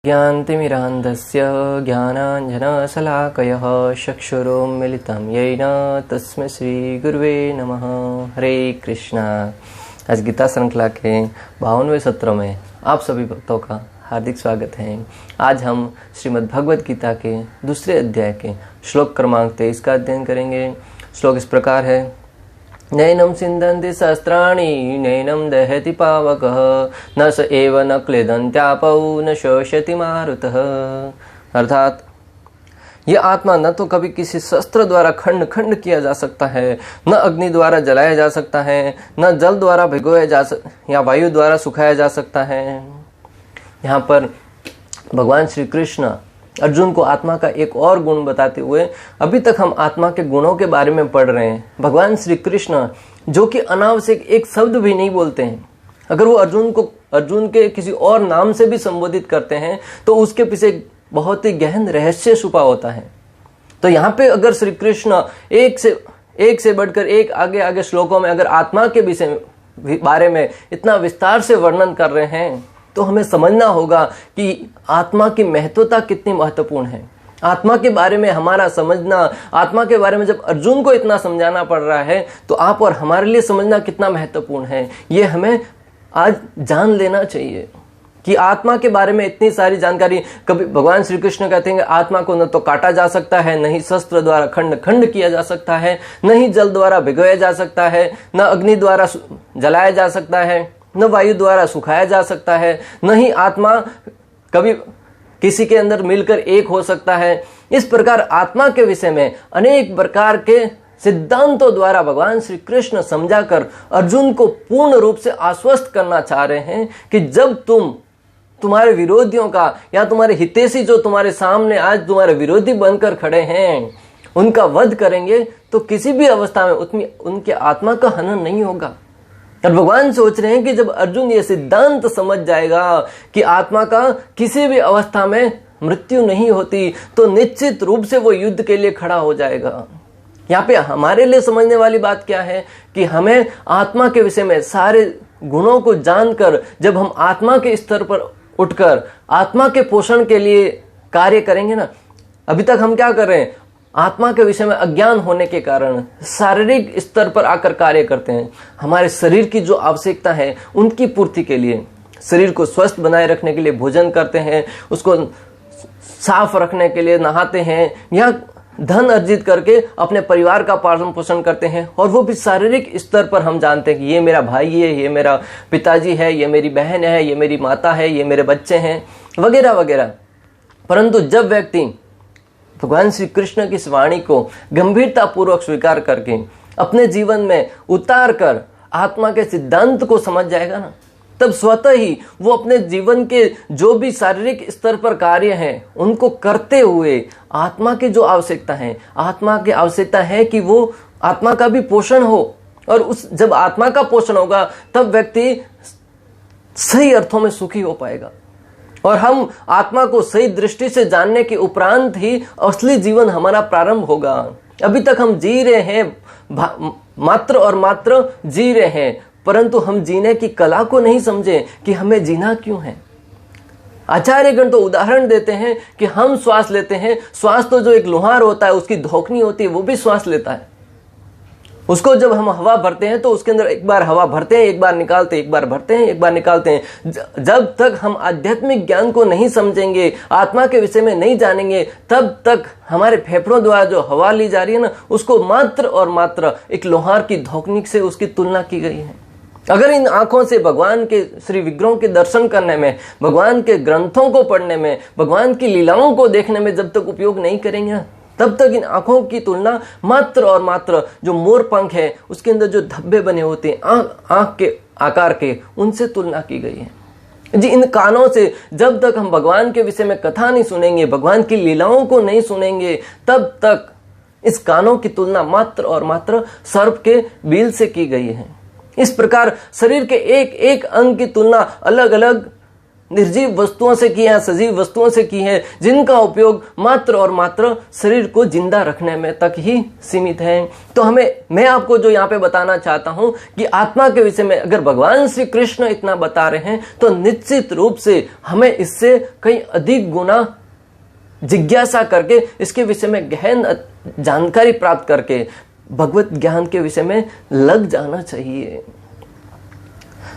ज्ञानतिमिरान्धस्य ज्ञानाञ्जनशलाकयः चक्षुरुन्मीलितं येन तस्मै श्रीगुरुवे नमः। हरे कृष्णा। आज गीता श्रृंखला के 52वें सत्र में आप सभी भक्तों का हार्दिक स्वागत है। आज हम श्रीमद् भगवद गीता के दूसरे अध्याय के श्लोक क्रमांक 23 का अध्ययन करेंगे। श्लोक इस प्रकार है। नैनं सिन्दन्ति सहस्राणि नैनं दहति पावकः न स एव न क्लेदन्त्यापौ न शोषयति मारुतः। अर्थात ये आत्मा न तो कभी किसी शस्त्र द्वारा खंड खंड किया जा सकता है, न अग्नि द्वारा जलाया जा सकता है, न जल द्वारा भिगोया जा या वायु द्वारा सुखाया जा सकता है। यहाँ पर भगवान श्री कृष्ण अर्जुन को आत्मा का एक और गुण बताते हुए, अभी तक हम आत्मा के गुणों के बारे में पढ़ रहे हैं। भगवान श्री कृष्ण जो कि अनावश्यक एक शब्द भी नहीं बोलते हैं, अगर वो अर्जुन के किसी और नाम से भी संबोधित करते हैं तो उसके पीछे बहुत ही गहन रहस्य छुपा होता है। तो यहाँ पे अगर श्री कृष्ण एक से बढ़कर एक आगे आगे श्लोकों में अगर आत्मा के बारे में इतना विस्तार से वर्णन कर रहे हैं तो हमें समझना होगा कि आत्मा की महत्वता कितनी महत्वपूर्ण है। आत्मा के बारे में हमारा समझना, आत्मा के बारे में जब अर्जुन को इतना समझाना पड़ रहा है तो आप और हमारे लिए समझना कितना महत्वपूर्ण है, ये हमें आज जान लेना चाहिए कि आत्मा के बारे में इतनी सारी जानकारी। कभी भगवान श्री कृष्ण कहते हैं कि आत्मा को न तो काटा जा सकता है, न ही शस्त्र द्वारा खंड खंड किया जा सकता है, न ही जल द्वारा भिगोया जा सकता है, न अग्नि द्वारा जलाया जा सकता है, न वायु द्वारा सुखाया जा सकता है, न ही आत्मा कभी किसी के अंदर मिलकर एक हो सकता है। इस प्रकार आत्मा के विषय में अनेक प्रकार के सिद्धांतों द्वारा भगवान श्री कृष्ण समझाकर अर्जुन को पूर्ण रूप से आश्वस्त करना चाह रहे हैं कि जब तुम्हारे विरोधियों का या तुम्हारे हितैषी जो तुम्हारे सामने आज तुम्हारे विरोधी बनकर खड़े हैं उनका वध करेंगे तो किसी भी अवस्था में उनके आत्मा का हनन नहीं होगा। और भगवान सोच रहे हैं कि जब अर्जुन ये सिद्धांत समझ जाएगा कि आत्मा का किसी भी अवस्था में मृत्यु नहीं होती तो निश्चित रूप से वो युद्ध के लिए खड़ा हो जाएगा। यहाँ पे हमारे लिए समझने वाली बात क्या है कि हमें आत्मा के विषय में सारे गुणों को जानकर जब हम आत्मा के स्तर पर उठकर आत्मा के पोषण के लिए कार्य करेंगे ना, अभी तक हम क्या कर रहे हैं, आत्मा के विषय में अज्ञान होने के कारण शारीरिक स्तर पर आकर कार्य करते हैं। हमारे शरीर की जो आवश्यकता है उनकी पूर्ति के लिए, शरीर को स्वस्थ बनाए रखने के लिए भोजन करते हैं, उसको साफ रखने के लिए नहाते हैं, या धन अर्जित करके अपने परिवार का पालन पोषण करते हैं। और वो भी शारीरिक स्तर पर हम जानते हैं कि ये मेरा भाई है, ये मेरा पिताजी है, ये मेरी बहन है, ये मेरी माता है, ये मेरे बच्चे हैं, वगैरह वगैरह। परंतु जब व्यक्ति भगवान श्री कृष्ण की इस वाणी को गंभीरता पूर्वक स्वीकार करके अपने जीवन में उतार कर आत्मा के सिद्धांत को समझ जाएगा ना, तब स्वतः ही वो अपने जीवन के जो भी शारीरिक स्तर पर कार्य हैं उनको करते हुए आत्मा की जो आवश्यकता है, आत्मा की आवश्यकता है कि वो आत्मा का भी पोषण हो। और जब आत्मा का पोषण होगा तब व्यक्ति सही अर्थों में सुखी हो पाएगा। और हम आत्मा को सही दृष्टि से जानने के उपरांत ही असली जीवन हमारा प्रारंभ होगा। अभी तक हम जी रहे हैं, मात्र और मात्र जी रहे हैं, परंतु हम जीने की कला को नहीं समझे कि हमें जीना क्यों है। आचार्यगण तो उदाहरण देते हैं कि हम श्वास लेते हैं, श्वास तो जो एक लोहार होता है उसकी धोखनी होती है वो भी श्वास लेता है। उसको जब हम हवा भरते हैं तो उसके अंदर एक बार हवा भरते हैं, एक बार निकालते हैं, एक बार भरते हैं, एक बार निकालते हैं। जब तक हम आध्यात्मिक ज्ञान को नहीं समझेंगे, आत्मा के विषय में नहीं जानेंगे, तब तक हमारे फेफड़ों द्वारा जो हवा ली जा रही है ना, उसको मात्र और मात्र एक लोहार की धोखनी से उसकी तुलना की गई है। अगर इन आंखों से भगवान के श्री विग्रहों के दर्शन करने में, भगवान के ग्रंथों को पढ़ने में, भगवान की लीलाओं को देखने में जब तक उपयोग नहीं करेंगे तब तक इन आंखों की तुलना मात्र और मात्र जो मोर पंख है उसके अंदर जो धब्बे बने होते हैं आंख के आकार के, उनसे तुलना की गई है जी। इन कानों से जब तक हम भगवान के विषय में कथा नहीं सुनेंगे, भगवान की लीलाओं को नहीं सुनेंगे, तब तक इस कानों की तुलना मात्र और मात्र सर्प के बील से की गई है। इस प्रकार शरीर के एक एक अंग की तुलना अलग अलग निर्जीव वस्तुओं से की है, सजीव वस्तुओं से की है, जिनका उपयोग मात्र और मात्र शरीर को जिंदा रखने में तक ही सीमित है। तो मैं आपको जो यहाँ पे बताना चाहता हूँ कि आत्मा के विषय में अगर भगवान श्री कृष्ण इतना बता रहे हैं तो निश्चित रूप से हमें इससे कई अधिक गुना जिज्ञासा करके इसके विषय में गहन जानकारी प्राप्त करके भगवत ज्ञान के विषय में लग जाना चाहिए।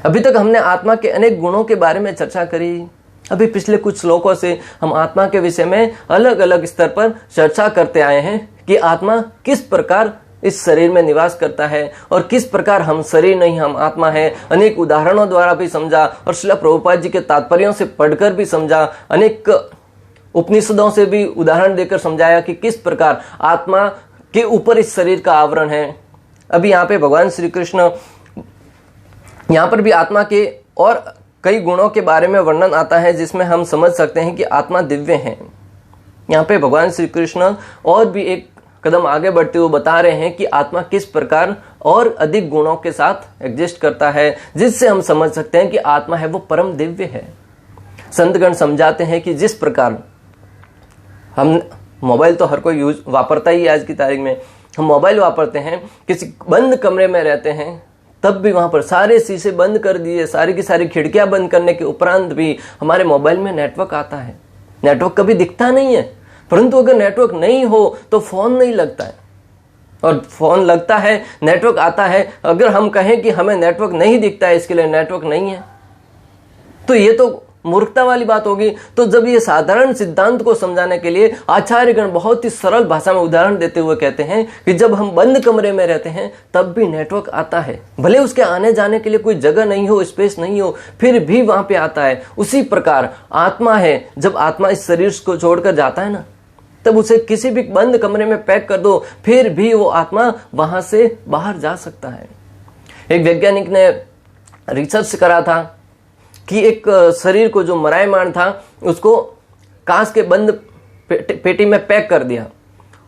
अभी तक हमने आत्मा के अनेक गुणों के बारे में चर्चा करी। अभी पिछले कुछ श्लोकों से हम आत्मा के विषय में अलग अलग स्तर पर चर्चा करते आए हैं कि आत्मा किस प्रकार इस शरीर में निवास करता है और किस प्रकार हम शरीर नहीं हम आत्मा है। अनेक उदाहरणों द्वारा भी समझा और श्रील प्रभुपाद जी के तात्पर्यों से पढ़कर भी समझा, अनेक उपनिषदों से भी उदाहरण देकर समझाया कि किस प्रकार आत्मा के ऊपर इस शरीर का आवरण है। अभी यहाँ पे भगवान श्री कृष्ण यहाँ पर भी आत्मा के और कई गुणों के बारे में वर्णन आता है जिसमें हम समझ सकते हैं कि आत्मा दिव्य है। यहाँ पे भगवान श्री कृष्ण और भी एक कदम आगे बढ़ते हुए बता रहे हैं कि आत्मा किस प्रकार और अधिक गुणों के साथ एग्जिस्ट करता है, जिससे हम समझ सकते हैं कि आत्मा है वो परम दिव्य है। संतगण समझाते हैं कि जिस प्रकार हम मोबाइल तो हर कोई वापरता ही है, आज की तारीख में हम मोबाइल वापरते हैं, किसी बंद कमरे में रहते हैं तब भी वहां पर सारे शीशे बंद कर दिए, सारी की सारी खिड़कियां बंद करने के उपरांत भी हमारे मोबाइल में नेटवर्क आता है। नेटवर्क कभी दिखता नहीं है, परंतु अगर नेटवर्क नहीं हो तो फोन नहीं लगता है, और फोन लगता है, नेटवर्क आता है। अगर हम कहें कि हमें नेटवर्क नहीं दिखता है, इसके लिए नेटवर्क नहीं है, तो ये तो मूर्खता वाली बात होगी। तो जब ये साधारण सिद्धांत को समझाने के लिए आचार्यगण बहुत ही सरल भाषा में उदाहरण देते हुए कहते हैं कि जब हम बंद कमरे में रहते हैं तब भी नेटवर्क आता है, भले उसके आने जाने के लिए कोई जगह नहीं हो, स्पेस नहीं हो, फिर भी वहां पे आता है। उसी प्रकार आत्मा है, जब आत्मा इस शरीर को छोड़कर जाता है ना, तब उसे किसी भी बंद कमरे में पैक कर दो, फिर भी वो आत्मा वहां से बाहर जा सकता है। एक वैज्ञानिक ने रिसर्च करा था कि एक शरीर को जो मरायमान था उसको कांच के बंद पेटी में पैक कर दिया,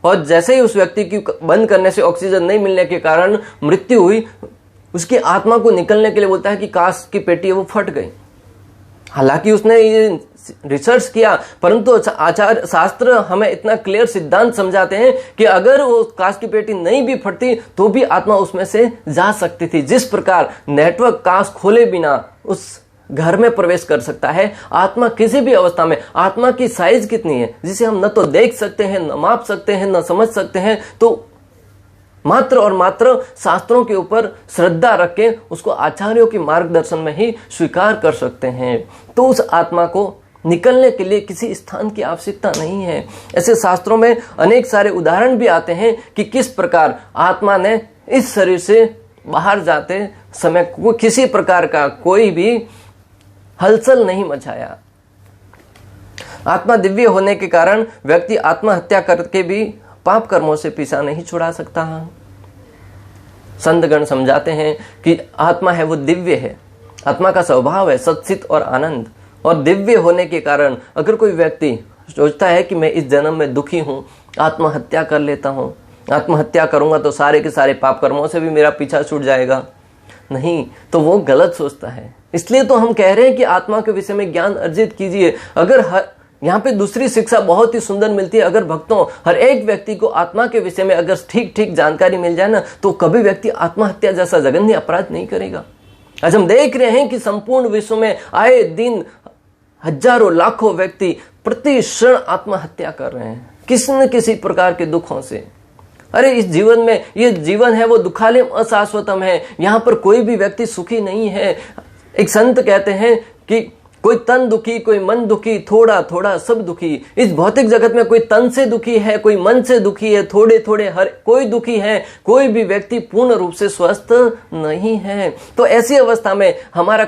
और जैसे ही उस व्यक्ति की बंद करने से ऑक्सीजन नहीं मिलने के कारण मृत्यु हुई, उसकी आत्मा को निकलने के लिए बोलता है कि कांच की पेटी है वो फट गई। हालांकि उसने ये रिसर्च किया, परंतु आचार्य शास्त्र हमें इतना क्लियर सिद्धांत समझाते हैं कि अगर वो कांच की पेटी नहीं भी फटती तो भी आत्मा उसमें से जा सकती थी। जिस प्रकार नेटवर्क कांच खोले बिना उस घर में प्रवेश कर सकता है, आत्मा किसी भी अवस्था में, आत्मा की साइज कितनी है जिसे हम न तो देख सकते हैं, न माप सकते हैं, न समझ सकते हैं, तो मात्र और मात्र शास्त्रों के ऊपर श्रद्धा रख के उसको आचार्यों के मार्गदर्शन में ही स्वीकार कर सकते हैं। तो उस आत्मा को निकलने के लिए किसी स्थान की आवश्यकता नहीं है। ऐसे शास्त्रों में अनेक सारे उदाहरण भी आते हैं कि किस प्रकार आत्मा ने इस शरीर से बाहर जाते समय किसी प्रकार का कोई भी हलचल नहीं मचाया। आत्मा दिव्य होने के कारण व्यक्ति आत्महत्या करके भी पाप कर्मों से पीछा नहीं छुड़ा सकता। संतगण समझाते हैं कि आत्मा है वो दिव्य है, आत्मा का स्वभाव है सच्चित और आनंद, और दिव्य होने के कारण अगर कोई व्यक्ति सोचता है कि मैं इस जन्म में दुखी हूं, आत्महत्या कर लेता हूं, आत्महत्या करूंगा तो सारे के सारे पाप कर्मों से भी मेरा पीछा छूट जाएगा, नहीं, तो वो गलत सोचता है। इसलिए तो हम कह रहे हैं कि आत्मा के विषय में ज्ञान अर्जित कीजिए। अगर यहाँ पे दूसरी शिक्षा बहुत ही सुंदर मिलती है, अगर भक्तों हर एक व्यक्ति को आत्मा के विषय में अगर ठीक ठीक जानकारी मिल जाए ना, तो कभी व्यक्ति आत्महत्या जैसा जघन्य अपराध नहीं करेगा। आज हम देख रहे हैं कि संपूर्ण विश्व में आए दिन हजारों लाखों व्यक्ति प्रति क्षण आत्महत्या कर रहे हैं, किसी न किसी प्रकार के दुखों से। अरे इस जीवन में, ये जीवन है वो दुखालयम अशाश्वतम है, यहाँ पर कोई भी व्यक्ति सुखी नहीं है। एक संत कहते हैं कि कोई तन दुखी, कोई मन दुखी, थोड़ा थोड़ा सब दुखी। इस भौतिक जगत में कोई तन से दुखी है, कोई मन से दुखी है, थोड़े थोड़े हर कोई दुखी है, कोई भी व्यक्ति पूर्ण रूप से स्वस्थ नहीं है। तो ऐसी अवस्था में हमारा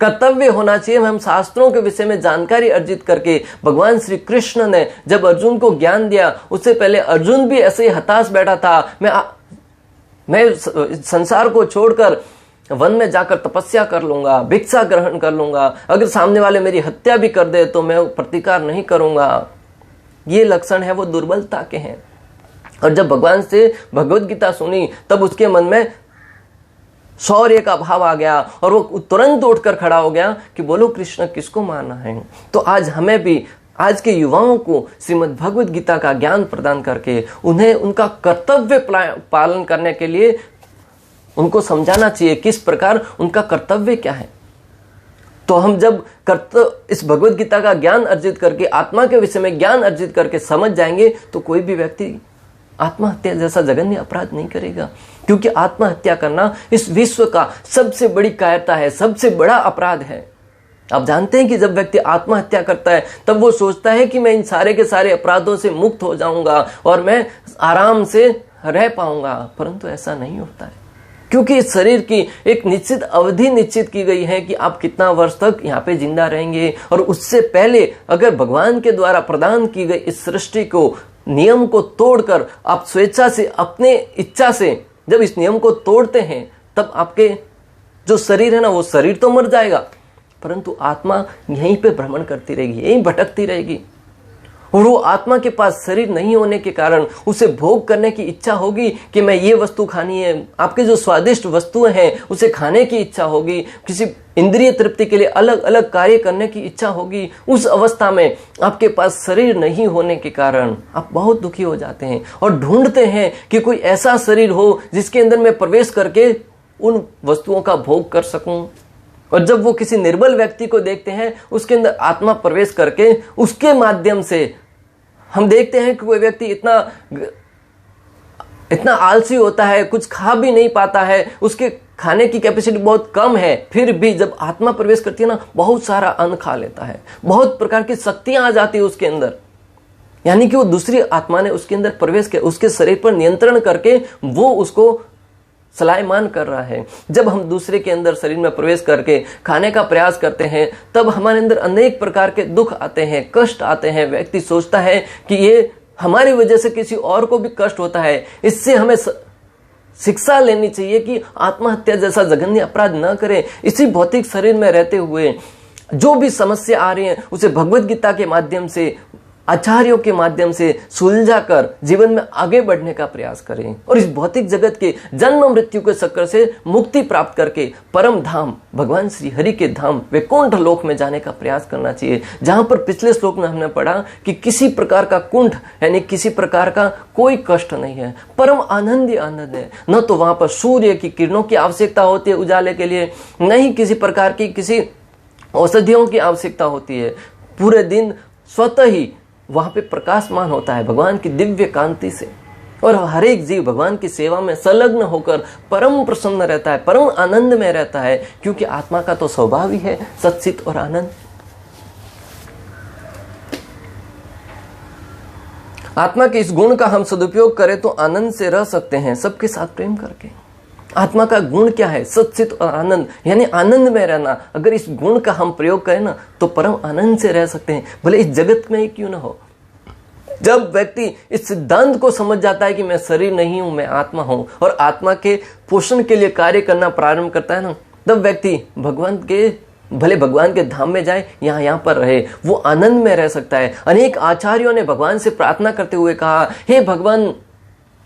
कर्तव्य होना चाहिए, हम शास्त्रों के विषय में जानकारी अर्जित करके, भगवान श्री कृष्ण ने जब अर्जुन को ज्ञान दिया, उससे पहले अर्जुन भी ऐसे ही हताश बैठा था, मैं संसार को छोड़कर वन में जाकर तपस्या कर लूंगा, भिक्षा ग्रहण कर लूंगा, अगर सामने वाले मेरी हत्या भी कर दे तो मैं प्रतिकार नहीं करूंगा। ये लक्षण है वो दुर्बलता के हैं। और जब भगवान से भगवत गीता सुनी तब उसके मन में शौर्य का भाव आ गया और वो तुरंत उठकर खड़ा हो गया कि बोलो कृष्ण किसको मारना है। तो आज हमें भी, आज के युवाओं को श्रीमद् भगवद गीता का ज्ञान प्रदान करके उन्हें उनका कर्तव्य पालन करने के लिए उनको समझाना चाहिए किस प्रकार उनका कर्तव्य क्या है। तो हम जब इस भगवद गीता का ज्ञान अर्जित करके, आत्मा के विषय में ज्ञान अर्जित करके समझ जाएंगे तो कोई भी व्यक्ति आत्महत्या जैसा जघन्य अपराध नहीं करेगा, क्योंकि आत्महत्या करना इस विश्व का सबसे बड़ी कायरता है, सबसे बड़ा अपराध है। आप जानते हैं कि जब व्यक्ति आत्महत्या करता है तब वो सोचता है कि मैं इन सारे के सारे अपराधों से मुक्त हो जाऊंगा और मैं आराम से रह पाऊंगा, परंतु ऐसा नहीं होता है, क्योंकि इस शरीर की एक निश्चित अवधि निश्चित की गई है कि आप कितना वर्ष तक यहाँ पे जिंदा रहेंगे। और उससे पहले अगर भगवान के द्वारा प्रदान की गई इस सृष्टि को, नियम को तोड़कर आप स्वेच्छा से, अपने इच्छा से जब इस नियम को तोड़ते हैं, तब आपके जो शरीर है ना, वो शरीर तो मर जाएगा, परंतु आत्मा यहीं पे भ्रमण करती रहेगी, यहीं भटकती रहेगी। और वो आत्मा के पास शरीर नहीं होने के कारण उसे भोग करने की इच्छा होगी कि मैं ये वस्तु खानी है, आपके जो स्वादिष्ट वस्तुएं हैं उसे खाने की इच्छा होगी, किसी इंद्रिय तृप्ति के लिए अलग अलग कार्य करने की इच्छा होगी। उस अवस्था में आपके पास शरीर नहीं होने के कारण आप बहुत दुखी हो जाते हैं और ढूंढते हैं कि कोई ऐसा शरीर हो जिसके अंदर मैं प्रवेश करके उन वस्तुओं का भोग कर सकूं। और जब वो किसी निर्बल व्यक्ति को देखते हैं, उसके अंदर आत्मा प्रवेश करके उसके माध्यम से हम देखते हैं कि कोई व्यक्ति इतना आलसी होता है, कुछ खा भी नहीं पाता है, उसके खाने की कैपेसिटी बहुत कम है, फिर भी जब आत्मा प्रवेश करती है ना, बहुत सारा अन्न खा लेता है, बहुत प्रकार की शक्तियां आ जाती है उसके अंदर। यानी कि वो दूसरी आत्मा ने उसके अंदर प्रवेश किया, उसके शरीर पर नियंत्रण करके वो उसको सलायमान कर रहा है। जब हम दूसरे के अंदर शरीर में प्रवेश करके खाने का प्रयास करते हैं, तब हमारे अंदर अनेक प्रकार के दुख आते हैं, कष्ट आते हैं। व्यक्ति सोचता है कि ये हमारी वजह से किसी और को भी कष्ट होता है, इससे हमें शिक्षा लेनी चाहिए कि आत्महत्या जैसा जघन्य अपराध न करें। इसी भौतिक शरीर में रहते हुए जो भी समस्या आ रही है उसे भगवद गीता के माध्यम से, आचार्यों के माध्यम से सुलझा कर जीवन में आगे बढ़ने का प्रयास करें और इस भौतिक जगत के जन्म मृत्यु के चक्कर से मुक्ति प्राप्त करके परम धाम भगवान श्री हरि के धाम वैकुंठ लोक में जाने का प्रयास करना चाहिए, जहां पर पिछले श्लोक में हमने पढ़ा कि किसी प्रकार का कुंठ यानी किसी प्रकार का कोई कष्ट नहीं है, परम आनंद ही आनंद है। न तो वहां पर सूर्य की किरणों की आवश्यकता होती है उजाले के लिए, न ही किसी प्रकार की किसी औषधियों की आवश्यकता होती है। पूरे दिन स्वतः ही वहां पे प्रकाशमान होता है भगवान की दिव्य कांति से, और हर एक जीव भगवान की सेवा में संलग्न होकर परम प्रसन्न रहता है, परम आनंद में रहता है, क्योंकि आत्मा का तो स्वभाव ही है सच्चित और आनंद। आत्मा के इस गुण का हम सदुपयोग करें तो आनंद से रह सकते हैं, सबके साथ प्रेम करके। आत्मा का गुण क्या है? सच्चित और आनंद, यानी आनंद में रहना। अगर इस गुण का हम प्रयोग करें ना तो परम आनंद से रह सकते हैं, भले इस जगत में ही क्यों ना हो। जब व्यक्ति इस सिद्धांत को समझ जाता है कि मैं शरीर नहीं हूं, मैं आत्मा हूं, और आत्मा के पोषण के लिए कार्य करना प्रारंभ करता है ना, तब व्यक्ति भगवान के, भले भगवान के धाम में जाए, यहाँ पर रहे, वो आनंद में रह सकता है। अनेक आचार्यों ने भगवान से प्रार्थना करते हुए कहा, हे भगवान,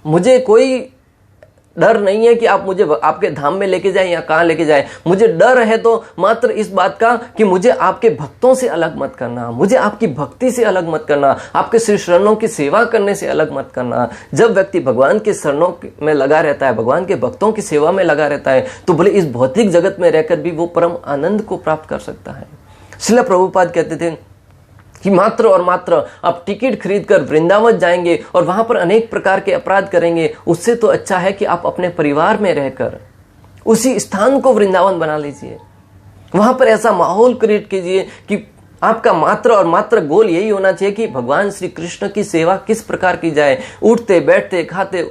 मुझे कोई डर नहीं है कि आप मुझे आपके धाम में लेके जाए या कहाँ लेके जाए। मुझे डर है तो मात्र इस बात का कि मुझे आपके भक्तों से अलग मत करना, मुझे आपकी भक्ति से अलग मत करना, आपके श्री शरणों की सेवा करने से अलग मत करना। जब व्यक्ति भगवान के शरणों में लगा रहता है, भगवान के भक्तों की सेवा में लगा रहता है, तो भले इस भौतिक जगत में रहकर भी वो परम आनंद को प्राप्त कर सकता है। श्रील प्रभुपाद कहते थे कि मात्र और मात्र आप टिकट खरीद कर वृंदावन जाएंगे और वहां पर अनेक प्रकार के अपराध करेंगे, उससे तो अच्छा है कि आप अपने परिवार में रहकर उसी स्थान को वृंदावन बना लीजिए। वहां पर ऐसा माहौल क्रिएट कीजिए कि आपका मात्र और मात्र गोल यही होना चाहिए कि भगवान श्री कृष्ण की सेवा किस प्रकार की जाए। उठते बैठते खाते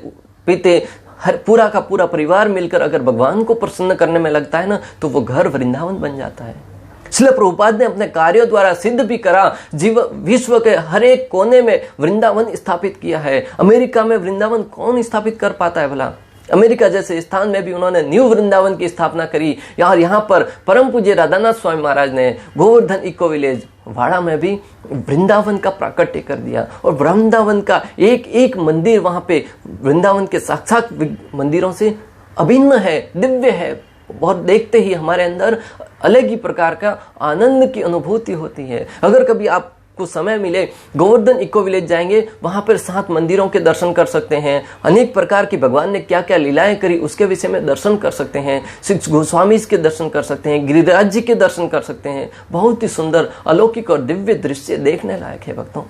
पीते हर पूरा का पूरा परिवार मिलकर अगर भगवान को प्रसन्न करने में लगता है ना, तो वो घर वृंदावन बन जाता है। श्रील प्रभुपाद ने अपने कार्यों द्वारा सिद्ध भी करा, विश्व के हर एक कोने में वृंदावन स्थापित किया है। अमेरिका में वृंदावन कौन स्थापित कर पाता है भला? अमेरिका जैसे स्थान में भी उन्होंने न्यू वृंदावन की स्थापना करी। यहाँ पर परम पूज्य राधानाथ स्वामी महाराज ने गोवर्धन इको विलेज वाड़ा में भी वृंदावन का प्राकट्य कर दिया, और वृंदावन का एक एक मंदिर वहां पे वृंदावन के साक्षात मंदिरों से अभिन्न है, दिव्य है, बहुत देखते ही हमारे अंदर अलग ही प्रकार का आनंद की अनुभूति होती है। अगर कभी आपको समय मिले, गोवर्धन इको विलेज जाएंगे, वहां पर 7 मंदिरों के दर्शन कर सकते हैं, अनेक प्रकार की भगवान ने क्या क्या लीलाएं करी उसके विषय में दर्शन कर सकते हैं, श्री गोस्वामी के दर्शन कर सकते हैं, गिरिराज जी के दर्शन कर सकते हैं। बहुत ही सुंदर अलौकिक और दिव्य दृश्य देखने लायक है भक्तों।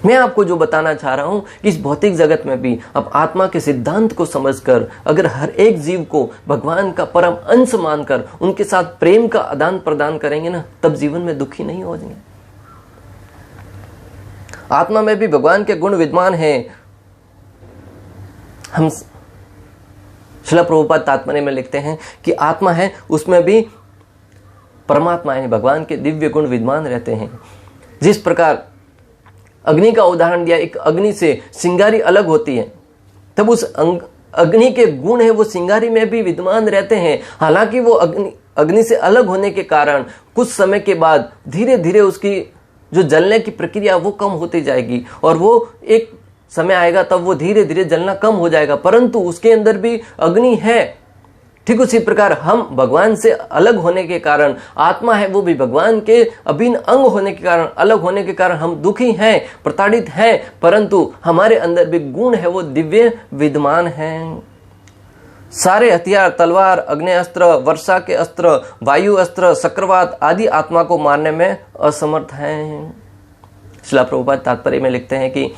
मैं आपको जो बताना चाह रहा हूं कि इस भौतिक जगत में भी अब आत्मा के सिद्धांत को समझकर अगर हर एक जीव को भगवान का परम अंश मानकर उनके साथ प्रेम का आदान प्रदान करेंगे ना, तब जीवन में दुखी नहीं हो जाएंगे। आत्मा में भी भगवान के गुण विद्यमान हैं। हम श्रील प्रभुपाद तात्पर्य में लिखते हैं कि आत्मा है, उसमें भी परमात्मा यानी भगवान के दिव्य गुण विद्यमान रहते हैं। जिस प्रकार अग्नि का उदाहरण दिया, एक अग्नि से सिंगारी अलग होती है, तब उस अग्नि के गुण है वो सिंगारी में भी विद्यमान रहते हैं। हालांकि वो अग्नि से अलग होने के कारण कुछ समय के बाद धीरे धीरे उसकी जो जलने की प्रक्रिया वो कम होती जाएगी और वो एक समय आएगा तब वो धीरे धीरे जलना कम हो जाएगा, परंतु उसके अंदर भी अग्नि है। ठीक उसी प्रकार हम भगवान से अलग होने के कारण, आत्मा है वो भी भगवान के अभिन्न अंग होने के कारण, अलग होने के कारण हम दुखी हैं, प्रताड़ित हैं, परंतु हमारे अंदर भी गुण है वो दिव्य विद्यमान हैं। सारे हथियार, तलवार, अग्नेस्त्र, वर्षा के अस्त्र, वायु अस्त्र, चक्रवात आदि आत्मा को मारने में असमर्थ हैं। श्रील प्रभुपाद तात्पर्य में लिखते हैं कि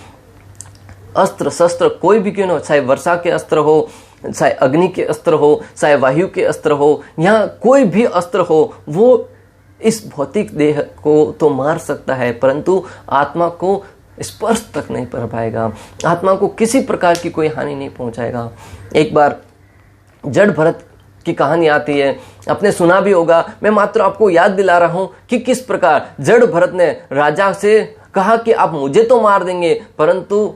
अस्त्र शस्त्र कोई भी क्यों न हो, चाहे वर्षा के अस्त्र हो, चाहे अग्नि के अस्त्र हो, चाहे वायु के अस्त्र हो, या कोई भी अस्त्र हो, वो इस भौतिक देह को तो मार सकता है, परंतु आत्मा को स्पर्श तक नहीं कर पाएगा, आत्मा को किसी प्रकार की कोई हानि नहीं पहुंचाएगा। एक बार जड़ भरत की कहानी आती है, आपने सुना भी होगा, मैं मात्र आपको याद दिला रहा हूं कि किस प्रकार जड़ भरत ने राजा से कहा कि आप मुझे तो मार देंगे, परंतु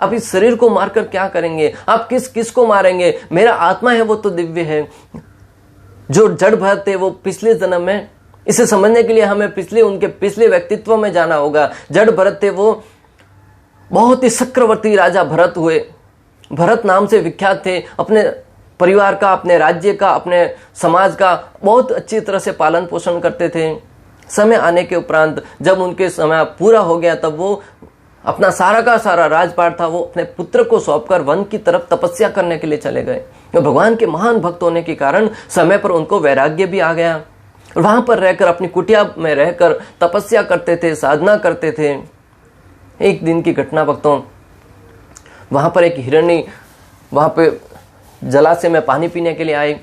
आप इस शरीर को मारकर क्या करेंगे, आप किस को मारेंगे, मेरा आत्मा है वो तो दिव्य है। जो जड़ भरत थे वो पिछले जन्म में, इसे समझने के लिए हमें उनके पिछले व्यक्तित्व में जाना होगा। जड़ भरत थे वो बहुत ही चक्रवर्ती राजा भरत हुए, भरत नाम से विख्यात थे। अपने परिवार का, अपने राज्य का, अपने समाज का बहुत अच्छी तरह से पालन पोषण करते थे। समय आने के उपरांत जब उनके समय पूरा हो गया, तब वो अपना सारा का सारा राजपाट था वो अपने पुत्र को सौंपकर वन की तरफ तपस्या करने के लिए चले गए। भगवान के महान भक्त होने के कारण समय पर उनको वैराग्य भी आ गया। वहां पर रहकर अपनी कुटिया में रहकर तपस्या करते थे, साधना करते थे। एक दिन की घटना भक्तों, वहां पर एक हिरणी वहां पे जलाशय में पानी पीने के लिए आई।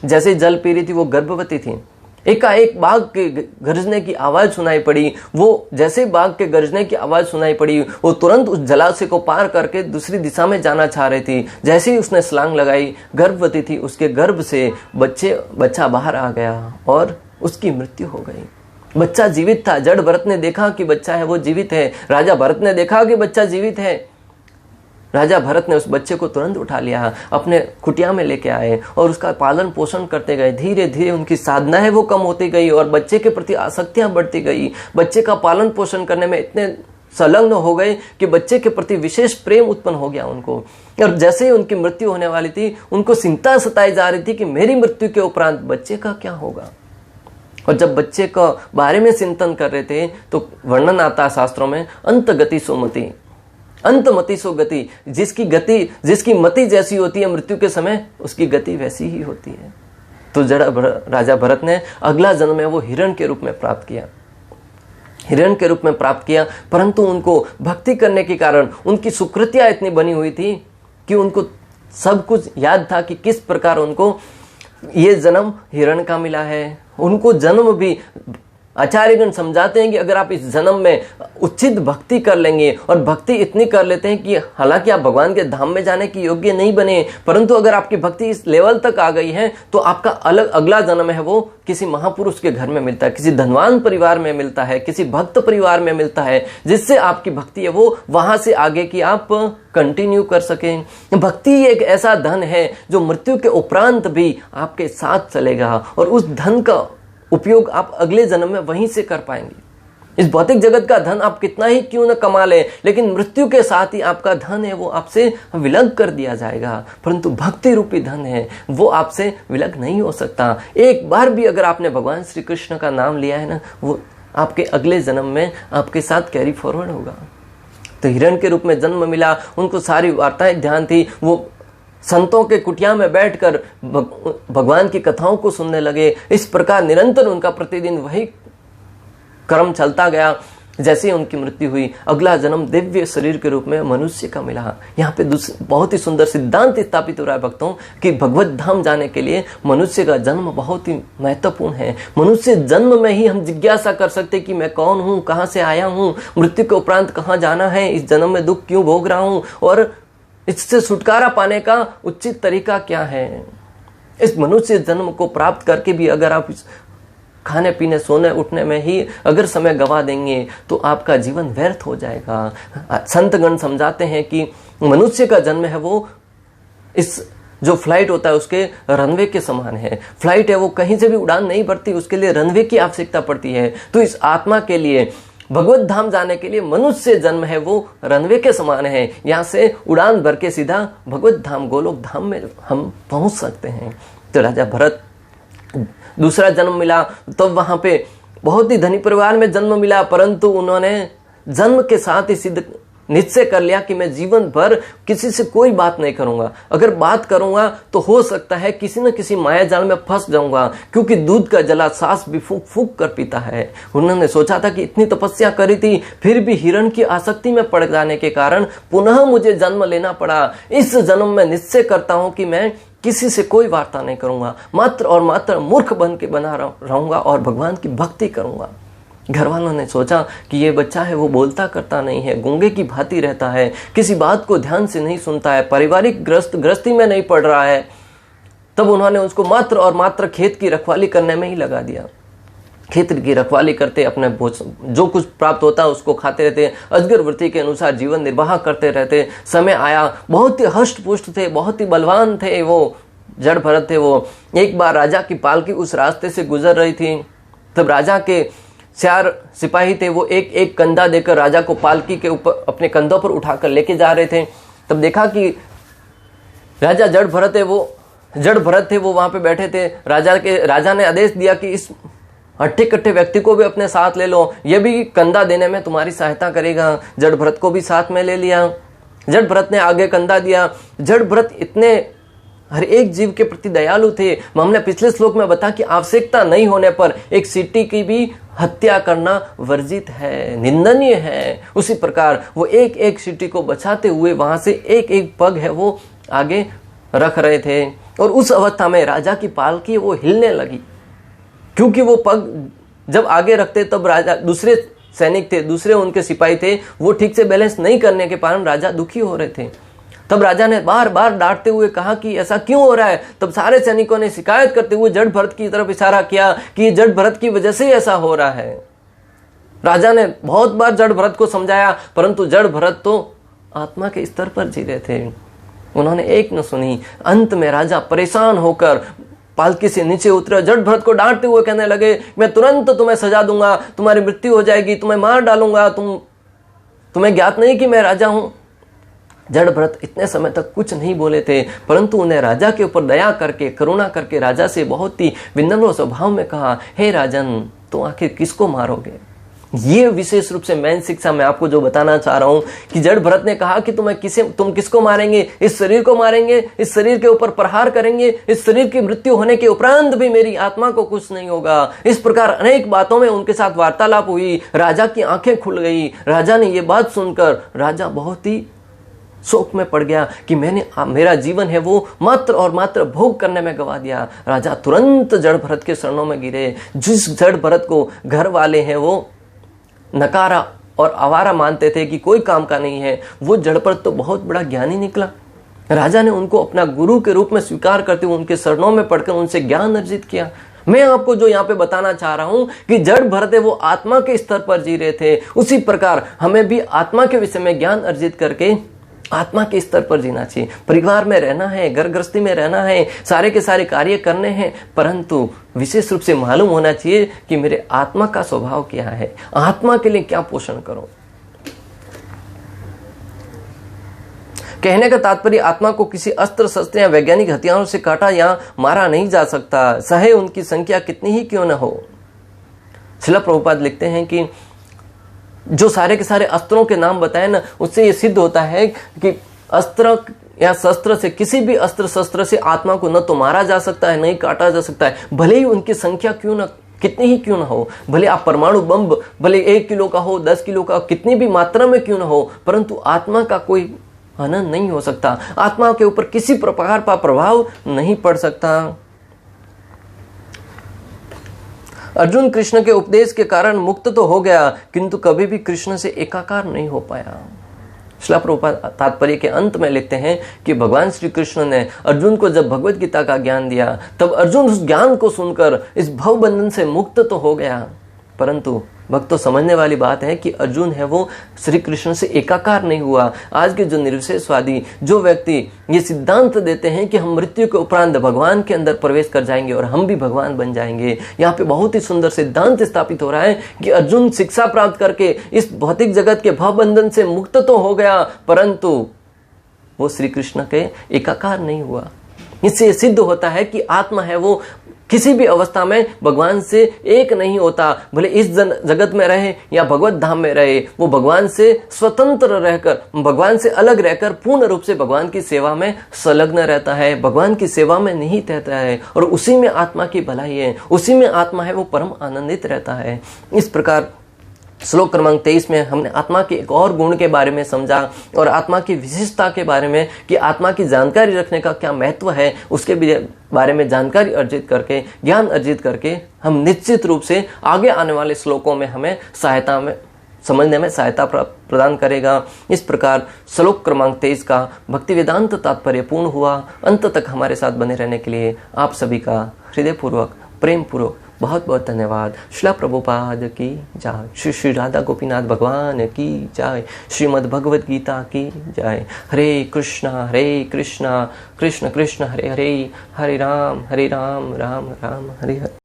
जैसे ही जल पी रही थी, वो गर्भवती थी। एकाएक बाघ के गरजने की आवाज सुनाई पड़ी। वो जैसे बाघ के गरजने की आवाज सुनाई पड़ी, वो तुरंत उस जलाशय को पार करके दूसरी दिशा में जाना चाह रही थी। जैसे ही उसने छलांग लगाई, गर्भवती थी, उसके गर्भ से बच्चा बाहर आ गया और उसकी मृत्यु हो गई। बच्चा जीवित था। जड़ भरत ने देखा कि बच्चा है वो जीवित है। राजा भरत ने देखा कि बच्चा जीवित है। राजा भरत ने उस बच्चे को तुरंत उठा लिया, अपने कुटिया में लेके आए और उसका पालन पोषण करते गए। धीरे धीरे उनकी साधना है वो कम होती गई और बच्चे के प्रति आसक्तियां बढ़ती गई। बच्चे का पालन पोषण करने में इतने संलग्न हो गए कि बच्चे के प्रति विशेष प्रेम उत्पन्न हो गया उनको। और जैसे ही उनकी मृत्यु होने वाली थी, उनको चिंता सताई जा रही थी कि मेरी मृत्यु के उपरांत बच्चे का क्या होगा। और जब बच्चे का बारे में चिंतन कर रहे थे तो वर्णन आता है शास्त्रों में, अंत गति सुमति, अंत मति सो गति। जिसकी मति जैसी होती है मृत्यु के समय, उसकी गति वैसी ही होती है। तो राजा भरत ने अगला जन्म में वो हिरण के रूप में प्राप्त किया, हिरण के रूप में प्राप्त किया। परंतु उनको भक्ति करने के कारण उनकी सुकृतियां इतनी बनी हुई थी कि उनको सब कुछ याद था कि किस प्रकार उनको ये जन्म हिरण का मिला है। उनको जन्म भी आचार्यगण समझाते हैं कि अगर आप इस जन्म में उचित भक्ति कर लेंगे, और भक्ति इतनी कर लेते हैं कि हालांकि आप भगवान के धाम में जाने के योग्य नहीं बने, परंतु अगर आपकी भक्ति इस लेवल तक आ गई है तो आपका अगला जन्म है वो किसी महापुरुष के घर में मिलता है, किसी धनवान परिवार में मिलता है, किसी भक्त परिवार में मिलता है, जिससे आपकी भक्ति है वो वहां से आगे की आप कंटिन्यू कर सकें। भक्ति एक ऐसा धन है जो मृत्यु के उपरांत भी आपके साथ चलेगा और उस धन का उपयोग आप अगले जन्म में वहीं से कर पाएंगे। इस भौतिक जगत का धन आप कितना ही क्यों न कमा ले, लेकिन मृत्यु के साथ ही आपका धन है वो आपसे विलग कर दिया जाएगा। परंतु भक्ति रूपी धन है वो आपसे विलग नहीं हो सकता। एक बार भी अगर आपने भगवान श्री कृष्ण का नाम लिया है ना, वो आपके अगले जन्म में आपके साथ कैरी फॉरवर्ड होगा। तो हिरण के रूप में जन्म मिला, उनको सारी वार्ताएं ध्यान थी, वो संतों के कुटिया में बैठकर भगवान की कथाओं को सुनने लगे। इस प्रकार निरंतर उनका प्रतिदिन वही कर्म चलता गया। जैसे ही उनकी मृत्यु हुई, अगला जन्म दिव्य शरीर के रूप में मनुष्य का मिला। यहाँ पे बहुत ही सुंदर सिद्धांत स्थापित हो रहा है भक्तों कि भगवत धाम जाने के लिए मनुष्य का जन्म बहुत ही महत्वपूर्ण है। मनुष्य जन्म में ही हम जिज्ञासा कर सकते कि मैं कौन हूँ, कहाँ से आया हूँ, मृत्यु के उपरांत कहाँ जाना है, इस जन्म में दुख क्यों भोग रहा हूँ और इससे छुटकारा पाने का उचित तरीका क्या है। इस मनुष्य जन्म को प्राप्त करके भी अगर आप खाने पीने सोने उठने में ही अगर समय गवा देंगे तो आपका जीवन व्यर्थ हो जाएगा। संतगण समझाते हैं कि मनुष्य का जन्म है वो इस जो फ्लाइट होता है उसके रनवे के समान है। फ्लाइट है वो कहीं से भी उड़ान नहीं भरती, उसके लिए रनवे की आवश्यकता पड़ती है। तो इस आत्मा के लिए भगवत धाम जाने के लिए मनुष्य जन्म है वो रनवे के समान है। यहाँ से उड़ान भर के सीधा भगवत धाम गोलोक धाम में हम पहुंच सकते हैं। तो राजा भरत दूसरा जन्म मिला, तो वहां पे बहुत ही धनी परिवार में जन्म मिला, परंतु उन्होंने जन्म के साथ ही सिद्ध निश्चय कर लिया कि मैं जीवन भर किसी से कोई बात नहीं करूंगा। अगर बात करूंगा तो हो सकता है किसी न किसी माया जाल में फंस जाऊंगा, क्योंकि दूध का जला सांस भी फूक फूक कर पीता है। उन्होंने सोचा था कि इतनी तपस्या करी थी, फिर भी हिरण की आसक्ति में पड़ जाने के कारण पुनः मुझे जन्म लेना पड़ा। इस जन्म में निश्चय करता हूं कि मैं किसी से कोई वार्ता नहीं करूंगा, मात्र और मात्र मूर्ख बन के बना रहूंगा और भगवान की भक्ति करूंगा। घर वालों ने सोचा कि ये बच्चा है वो बोलता करता नहीं है, गूंगे की भांति रहता है, किसी बात को ध्यान से नहीं सुनता है, पारिवारिक गृहस्थी में नहीं पड़ रहा है। तब उन्होंने उसको मात्र और मात्र खेत की रखवाली करने में ही लगा दिया। खेत की रखवाली करते, अपने जो कुछ प्राप्त होता उसको खाते रहते, अजगर वृत्ति के अनुसार जीवन निर्वाह करते रहते। समय आया, बहुत ही हष्ट पुष्ट थे, बहुत ही बलवान थे, वो जड़ भरत थे। वो एक बार राजा की पालकी उस रास्ते से गुजर रही थी, तब राजा के 4 सिपाही थे, वो एक एक कंधा देकर राजा को पालकी के ऊपर अपने कंधों पर उठाकर लेके जा रहे थे। तब देखा कि राजा जड़ भरत थे, वो वहां पे बैठे थे। राजा ने आदेश दिया कि इस हट्टे कट्टे व्यक्ति को भी अपने साथ ले लो, ये भी कंधा देने में तुम्हारी सहायता करेगा। जड़ भरत को भी साथ में ले लिया। जड़ भरत ने आगे कंधा दिया। जड़ भरत इतने हर एक जीव के प्रति दयालु थे। हमने पिछले श्लोक में बताया कि आवश्यकता नहीं होने पर एक चींटी की भी हत्या करना वर्जित है, निंदनीय है। उसी प्रकार वो एक एक चींटी को बचाते हुए वहां से एक एक पग है वो आगे रख रहे थे। और उस अवस्था में राजा की पालकी वो हिलने लगी, क्योंकि वो पग जब आगे रखते तब राजा, दूसरे सैनिक थे, दूसरे उनके सिपाही थे, वो ठीक से बैलेंस नहीं करने के कारण राजा दुखी हो रहे थे। तब राजा ने बार बार डांटते हुए कहा कि ऐसा क्यों हो रहा है। तब सारे सैनिकों ने शिकायत करते हुए जड़ भरत की तरफ इशारा किया कि जड़ भरत की वजह से ऐसा हो रहा है। राजा ने बहुत बार जड़ भरत को समझाया, परंतु जड़ भरत तो आत्मा के स्तर पर जी रहे थे, उन्होंने एक न सुनी। अंत में राजा परेशान होकर पालकी से नीचे उतरे, जड़ भरत को डांटते हुए कहने लगे, मैं तुरंत तुम्हें सजा दूंगा, तुम्हारी मृत्यु हो जाएगी, तुम्हें मार डालूंगा, तुम्हें ज्ञात नहीं कि मैं राजा हूं। जड़ भरत इतने समय तक कुछ नहीं बोले थे, परंतु उन्हें राजा के ऊपर दया करके, करुणा करके राजा से बहुत ही विनम्र स्वभाव में कहा, हे राजन, तुम आखिर किसको मारोगे। ये विशेष रूप से मेन शिक्षा मैं आपको जो बताना चाह रहा हूं कि जड़ भरत ने कहा कि तुम किसको मारेंगे, इस शरीर को मारेंगे, इस शरीर के ऊपर प्रहार करेंगे, इस शरीर की मृत्यु होने के उपरांत भी मेरी आत्मा को कुछ नहीं होगा। इस प्रकार अनेक बातों में उनके साथ वार्तालाप हुई। राजा की आंखें खुल गई। राजा ने ये बात सुनकर राजा बहुत ही शोक में पड़ गया कि मेरा जीवन है वो मात्र और मात्र भोग करने में गवा दिया। राजा तुरंत जड़ भरत के शरणों में गिरे। जिस जड़ भरत को घर वाले हैं वो नकारा और आवारा मानते थे कि कोई काम का नहीं है, वो जड़ भरत तो बहुत बड़ा ज्ञानी निकला। राजा ने उनको अपना गुरु के रूप में स्वीकार करते हुए उनके शरणों में पढ़कर उनसे ज्ञान अर्जित किया। मैं आपको जो यहाँ पे बताना चाह रहा हूं कि जड़ भरत है वो आत्मा के स्तर पर जी रहे थे, उसी प्रकार हमें भी आत्मा के विषय में ज्ञान अर्जित करके आत्मा के स्तर पर जीना चाहिए। परिवार में रहना है, घर गृहस्थी में रहना है, सारे के सारे कार्य करने हैं, परंतु विशेष रूप से मालूम होना चाहिए कि मेरे आत्मा का स्वभाव क्या है, आत्मा के लिए क्या पोषण करूं। कहने का तात्पर्य आत्मा को किसी अस्त्र शस्त्र या वैज्ञानिक हथियारों से काटा या मारा नहीं जा सकता, चाहे उनकी संख्या कितनी ही क्यों न हो। श्रील प्रभुपाद लिखते हैं कि जो सारे के सारे अस्त्रों के नाम बताए ना, उससे ये सिद्ध होता है कि अस्त्र या शस्त्र से, किसी भी अस्त्र शस्त्र से आत्मा को न तो मारा जा सकता है, नहीं काटा जा सकता है, भले ही उनकी संख्या क्यों न कितनी ही क्यों ना हो। भले आप परमाणु बम भले 1 किलो का हो, 10 किलो का, कितनी भी मात्रा में क्यों ना हो, परंतु आत्मा का कोई हनन नहीं हो सकता। आत्मा के ऊपर किसी प्रकार का प्रभाव नहीं पड़ सकता। अर्जुन कृष्ण के उपदेश के कारण मुक्त तो हो गया, किंतु कभी भी कृष्ण से एकाकार नहीं हो पाया। श्रील प्रभुपाद तात्पर्य के अंत में लिखते हैं कि भगवान श्री कृष्ण ने अर्जुन को जब भगवत गीता का ज्ञान दिया, तब अर्जुन उस ज्ञान को सुनकर इस भव बंधन से मुक्त तो हो गया, परंतु भक्तों समझने वाली बात है कि अर्जुन है वो श्री कृष्ण से एकाकार नहीं हुआ। आज के जो निर्विशेषवादी, जो व्यक्ति ये सिद्धांत देते हैं कि हम मृत्यु के उपरांत भगवान के अंदर प्रवेश कर जाएंगे और हम भी भगवान बन जाएंगे, यहाँ पे बहुत ही सुंदर सिद्धांत स्थापित हो रहा है कि अर्जुन शिक्षा प्राप्त करके इस भौतिक जगत के भव बंधन से मुक्त तो हो गया, परंतु वो श्री कृष्ण के एकाकार नहीं हुआ। इससे सिद्ध होता है कि आत्मा है वो किसी भी अवस्था में भगवान से एक नहीं होता। भले इस जगत में रहे या भगवत धाम में रहे, वो भगवान से स्वतंत्र रहकर, भगवान से अलग रहकर पूर्ण रूप से भगवान की सेवा में संलग्न रहता है, भगवान की सेवा में निहित रहता है, और उसी में आत्मा की भलाई है, उसी में आत्मा है वो परम आनंदित रहता है। इस प्रकार श्लोक क्रमांक 23 में हमने आत्मा के एक और गुण के बारे में समझा और आत्मा की विशिष्टता के बारे में कि आत्मा की जानकारी रखने का क्या महत्व है, उसके बारे में जानकारी अर्जित करके, ज्ञान अर्जित करके हम निश्चित रूप से आगे आने वाले श्लोकों में हमें समझने में सहायता प्रदान करेगा। इस प्रकार श्लोक क्रमांक 23 का भक्ति वेदांत तात्पर्य पूर्ण हुआ। अंत तक हमारे साथ बने रहने के लिए आप सभी का हृदयपूर्वक, प्रेम पूर्वक बहुत बहुत धन्यवाद। श्रील प्रभुपाद की जय। श्री श्री राधा गोपीनाथ भगवान की जय। श्रीमद् भगवद गीता की जय। हरे कृष्णा कृष्ण कृष्ण हरे हरे, हरे राम राम राम हरे हरे।